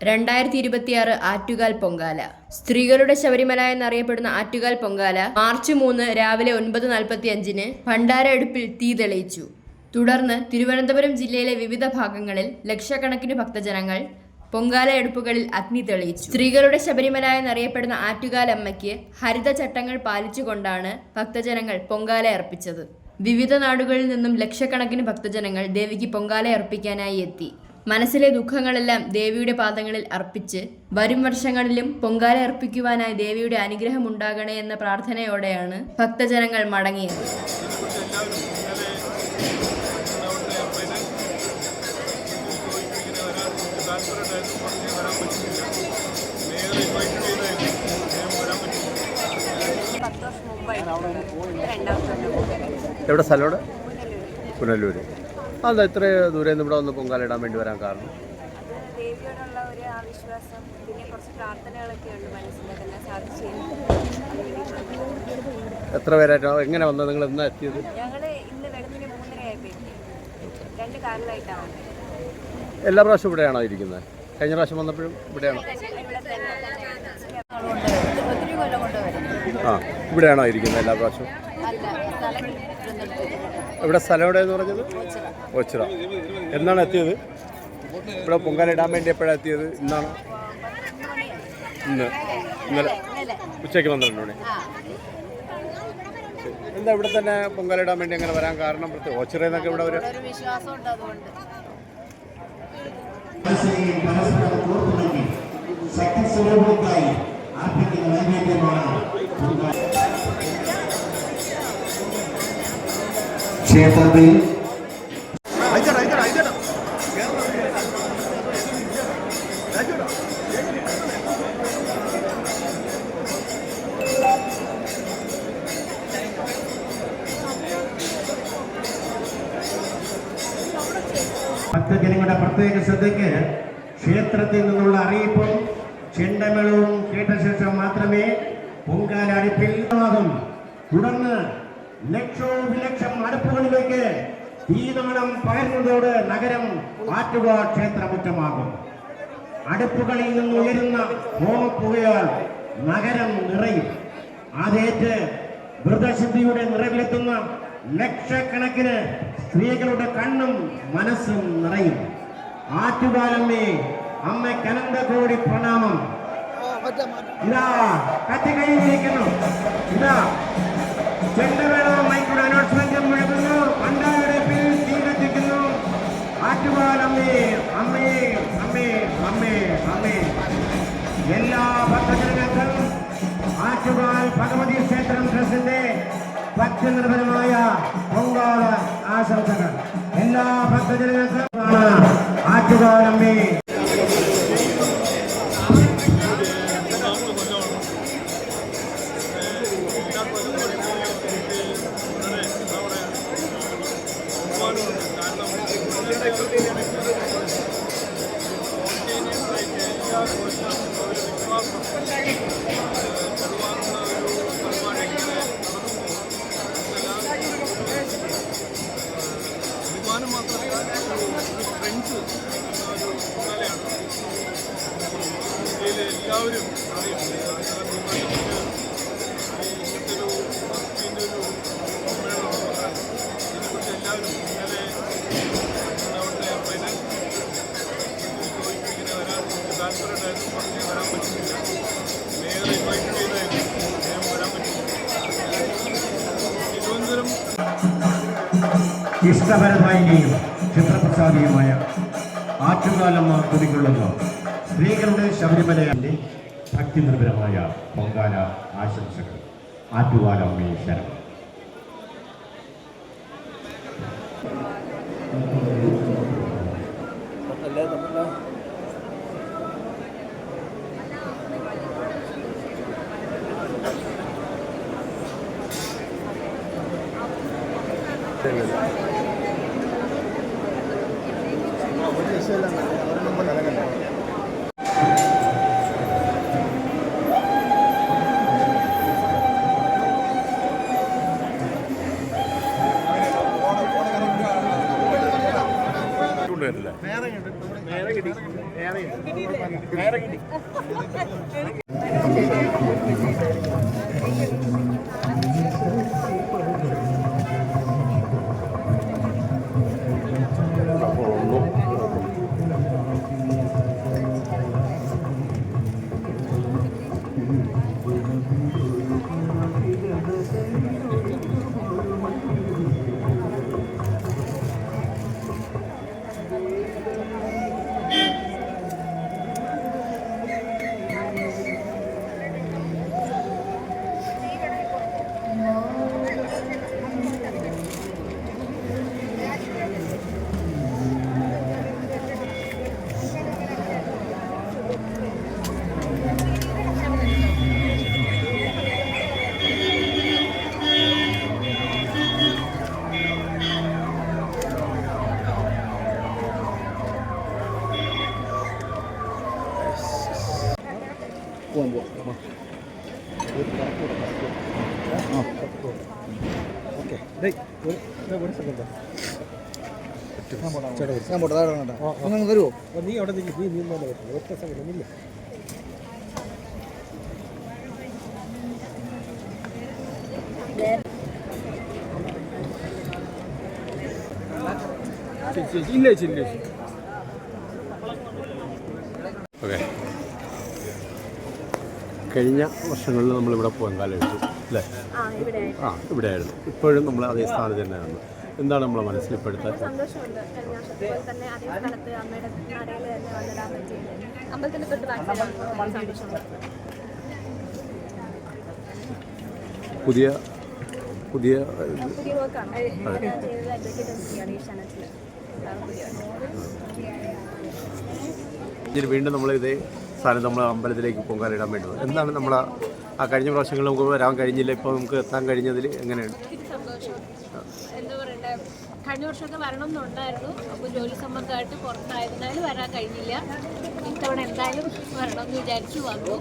2026 ആറ്റുകാൽ പൊങ്കാല. സ്ത്രീകളുടെ ശബരിമല എന്നറിയപ്പെടുന്ന ആറ്റുകാൽ പൊങ്കാല മാർച്ച് 3 രാവിലെ 9:45 ഭണ്ഡാര അടുപ്പിൽ തീ തെളിയിച്ചു. തുടർന്ന് തിരുവനന്തപുരം ജില്ലയിലെ വിവിധ ഭാഗങ്ങളിൽ ലക്ഷക്കണക്കിന് ഭക്തജനങ്ങൾ പൊങ്കാലയടുപ്പുകളിൽ അഗ്നി തെളിയിച്ചു. സ്ത്രീകളുടെ ശബരിമല എന്നറിയപ്പെടുന്ന ആറ്റുകാലമ്മയ്ക്ക് ഹരിതചട്ടങ്ങൾ പാലിച്ചുകൊണ്ടാണ് ഭക്തജനങ്ങൾ പൊങ്കാല അർപ്പിച്ചത്. വിവിധ നാടുകളിൽ നിന്നും ലക്ഷക്കണക്കിന് ഭക്തജനങ്ങൾ ദേവിക്ക് പൊങ്കാല അർപ്പിക്കാനായി എത്തി. മനസ്സിലെ ദുഃഖങ്ങളെല്ലാം ദേവിയുടെ പാദങ്ങളിൽ അർപ്പിച്ച് വരും വർഷങ്ങളിലും പൊങ്കാല അർപ്പിക്കുവാനായി ദേവിയുടെ അനുഗ്രഹം ഉണ്ടാകണേ എന്ന പ്രാർത്ഥനയോടെയാണ് ഭക്തജനങ്ങൾ മടങ്ങിയത്. എവിടെ സ്ഥലം? പുനലൂര്. അതെന്താ ഇത്ര ദൂരെ നിന്ന് ഇവിടെ വന്ന് പൊങ്കാല ഇടാൻ വേണ്ടി വരാൻ കാരണം? ദേവിയോടുള്ള ഒരു ആവിശ്വാസം, പിന്നെ കുറച്ച് പ്രാർത്ഥനകളൊക്കെ ഉണ്ട് മനസ്സിലൊക്കെ സാധിച്ചു. എത്ര പേരായിട്ടോ? എങ്ങനെ വന്നത്? നിങ്ങൾ എന്നാ എത്തിയത്? ഞങ്ങൾ ഇന്ന് വെളുപ്പിന് 3:30 2 കാറിലായിട്ടാണ് വന്നത്. എല്ലാ പ്രാവശ്യവും ഇവിടെയാണോ ഇരിക്കുന്നത്? കഴിഞ്ഞ പ്രാവശ്യം വന്നപ്പോഴും ഇവിടെയാണോ? ആ, ഇവിടെയാണോ ഇരിക്കുന്നത് എല്ലാ പ്രാവശ്യവും? ഇവിടെ സ്ഥലം എവിടെയെന്ന് പറഞ്ഞത്? ഓച്ചിറ. എന്നാണ് എത്തിയത്? ഇവിടെ പൊങ്കാല ഇടാൻ വേണ്ടി എപ്പോഴാണ് എത്തിയത്? ഇന്നാണ്? ഇന്നലെ ഉച്ചയ്ക്ക് 12 മണി. എന്താ ഇവിടെ തന്നെ പൊങ്കാല ഇടാൻ വേണ്ടി അങ്ങനെ വരാൻ കാരണം? ഓച്ചിറയിൽ നിന്നൊക്കെ ഇവിടെ ഒരു വിശ്വാസമുണ്ട്. അതുകൊണ്ട് ക്ഷേത്രത്തിൽ ഭക്തജനങ്ങളുടെ പ്രത്യേക ശ്രദ്ധയ്ക്ക് ക്ഷേത്രത്തിൽ നിന്നുള്ള അറിയിപ്പും ചെണ്ടമേളവും കേട്ട ശേഷം മാത്രമേ പൊങ്കാല അടുപ്പിൽ ആകും. തുടർന്ന് ലക്ഷോപലക്ഷം അടുപ്പുകളിലേക്ക് തീനാളം പകരുന്നതോട് നഗരം ആറ്റുകാൽ ക്ഷേത്രമുറ്റമാകും. അടുപ്പുകളിൽ നിന്ന് ഉയരുന്ന ഹോമപ്പുകയാൽ നഗരം നിറയും. അതേറ്റ് വ്രതശുദ്ധിയുടെ നിറവിലെത്തുന്ന ലക്ഷക്കണക്കിന് സ്ത്രീകളുടെ കണ്ണും മനസ്സും നിറയും. ആറ്റുകാലമ്മേ, അമ്മയ്ക്ക് അനന്തകോടി പ്രണാമം. ഇതാ കത്തിക്കൈയിരിക്കുന്നു. ഇതാ ചെണ്ടമേള മൈക്കൂടെ അനൗൺസ്മെന്റും മുഴങ്ങുന്നു. ഭണ്ഡാരടുപ്പിൽ തീ കത്തിക്കുന്നു. ആറ്റുകാലമ്മേ, അമ്മേ, അമ്മേ, അമ്മേ, അമ്മേ. എല്ലാ ഭക്തജനങ്ങൾക്കും ആറ്റുകാൽ ഭഗവതി ക്ഷേത്രം ട്രസ്റ്റിന്റെ ഭക്തിനിർഭരമായ പൊങ്കാല ആശംസകൾ. എല്ലാ ഭക്തജനങ്ങൾക്കും ആറ്റുകാലമ്മേ. എല്ലാവരും ഇഷ്ടപരമായും ചിത്രപ്രസാദിയുമായ ആറ്റുകാലമ്മ കുതികൊള്ളുന്ന സ്ത്രീകളുടെ ശബരിമലയിലെ ഭക്തിനിർഭരമായ പൊങ്കാല ആശംസകൾ. ആറ്റുകാലമ്മേ ശരണം. നീ അവിടെ നീ ഒറ്റ സംഘടന ഇല്ല. ഓക്കെ, കഴിഞ്ഞ വർഷങ്ങളിൽ നമ്മളിവിടെ പൊങ്കാല ഇട്ടു അല്ലേ? ഇവിടെ ആയിരുന്നു. ഇപ്പോഴും നമ്മൾ അതേ സ്ഥാനത്ത് തന്നെയാണ്. എന്താണ് നമ്മളെ മനസ്സിൽ ഇപ്പോഴത്തെ? സന്തോഷമുണ്ട്. കഴിഞ്ഞ വർഷത്തിൽ തന്നെ അതേ സ്ഥലത്ത് അമ്മയുടെ നടയിൽ തന്നെ വന്നിടാൻ പറ്റിയത് അമ്പലത്തിൻ്റെ തൊട്ട് ബാക്കി സന്തോഷമുണ്ട്. പുതിയ വർക്കാണ് ചെയ്തത്. അഡ്വക്കേറ്റ് ഈശാനത്തിൽ പുതിയ വീണ്ടും നമ്മൾ ഇതേ സ്ഥാനം നമ്മൾ അമ്പലത്തിലേക്ക് പൊങ്കാലിടാൻ വേണ്ടത്. എന്താണ് നമ്മൾ ആ കഴിഞ്ഞ പ്രാവശ്യങ്ങളിൽ നമുക്ക് വരാൻ കഴിഞ്ഞില്ല, ഇപ്പോൾ നമുക്ക് എത്താൻ കഴിഞ്ഞതിൽ എങ്ങനെയാണ്? സന്തോഷം. എന്താ പറയണ്ടേ, കഴിഞ്ഞ വർഷമൊക്കെ വരണം എന്നുണ്ടായിരുന്നു. അപ്പോൾ ജോലി സംബന്ധമായിട്ട് പുറത്തായതിനാലും വരാൻ കഴിഞ്ഞില്ല. ഇത്തവണ എന്തായാലും വരണം എന്ന് വിചാരിച്ചു വന്നു.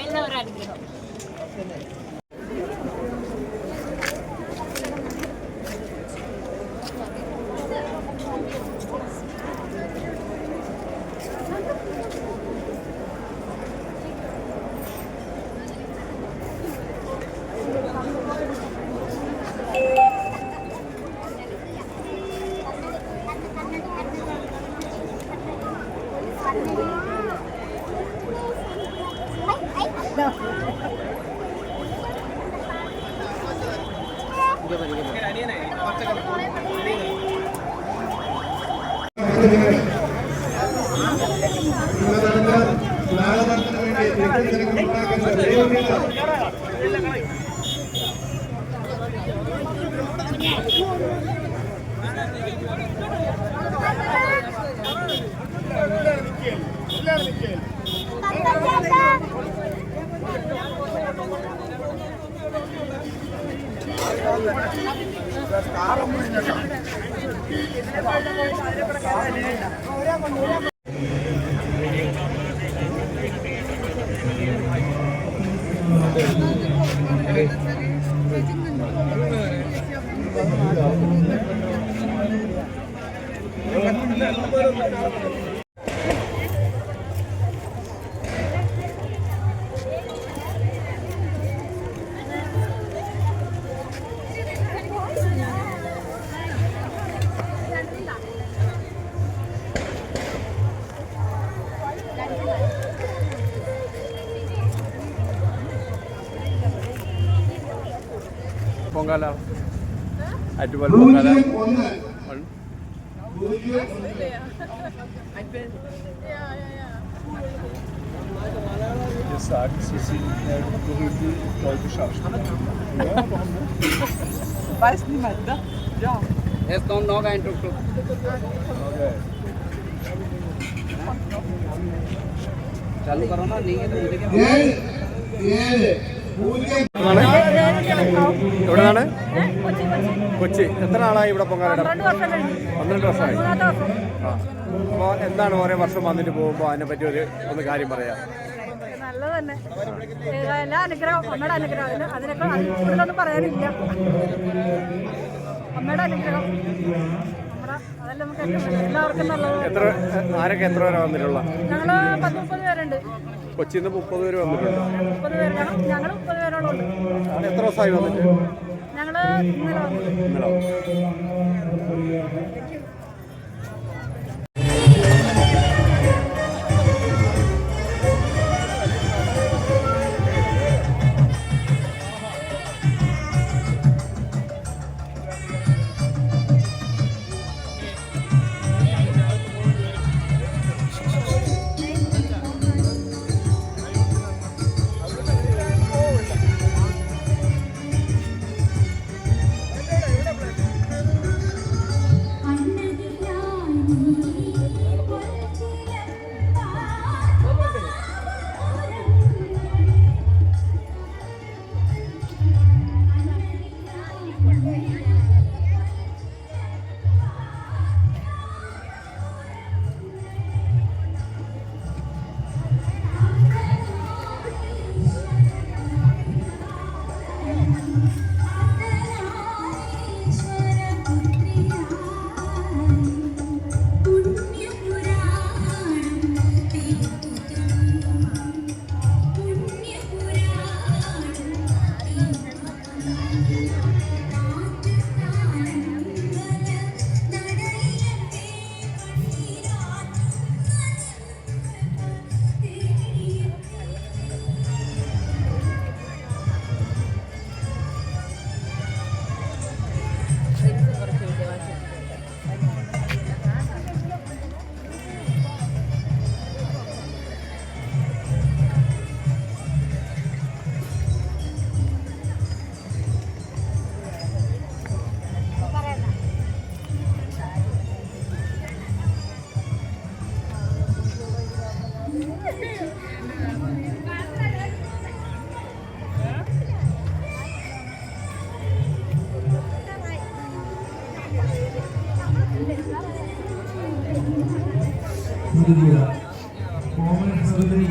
എല്ലാവരും അനുഗ്രഹം. Pongala ആറ്റുപാൽ Pongala Sagen, Sie sind berühmte deutsche Schauspieler. Ja, warum nicht? Weiß niemand, ne? Ja. Es kommt noch ein Tuk-Tuk. Okay. चालू करो ना, नहीं है तो मुझे എവിടെയാണ്? കൊച്ചി. എത്ര നാളായി ഇവിടെ പൊങ്കാലയിടാൻ? 12 വർഷമായി. അപ്പോൾ എന്താണ് ഓരോ വർഷം വന്നിട്ട് പോകുമ്പോൾ അതിനെ പറ്റി ഒന്ന് കാര്യം പറയാം. നല്ലത് തന്നെ. എല്ലാ അനുഗ്രഹം അമ്മയുടെ അനുഗ്രഹം. അതിനൊക്കെ കൂടുതലൊന്നും പറയാനില്ല. അമ്മയുടെ അനുഗ്രഹം അതല്ല നമുക്ക് എല്ലാവർക്കും നല്ലത്. ആരൊക്കെ എത്ര പേരാ വന്നിട്ടുള്ള? ഞങ്ങള് 10-30 പേരുണ്ട്. കൊച്ചിയിൽ നിന്ന് 30 പേര് വന്നിട്ടുണ്ട്. 30 പേര് കാണും. ഞങ്ങൾ 30 പേരോളം ഉണ്ട്. എത്ര ദിവസമായി വന്നിട്ട്? ഞങ്ങള് ഇന്നലെ വന്നു.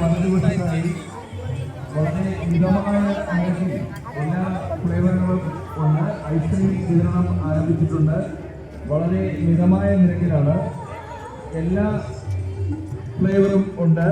വലതുവശത്തായി വളരെ മിതമായ നിരക്കിൽ എല്ലാ ഫ്ലേവറുകളും ഉണ്ട്. ഐസ്ക്രീം വിതരണം ആരംഭിച്ചിട്ടുണ്ട്. വളരെ മിതമായ നിരക്കിലാണ് എല്ലാ ഫ്ലേവറും ഉണ്ട്.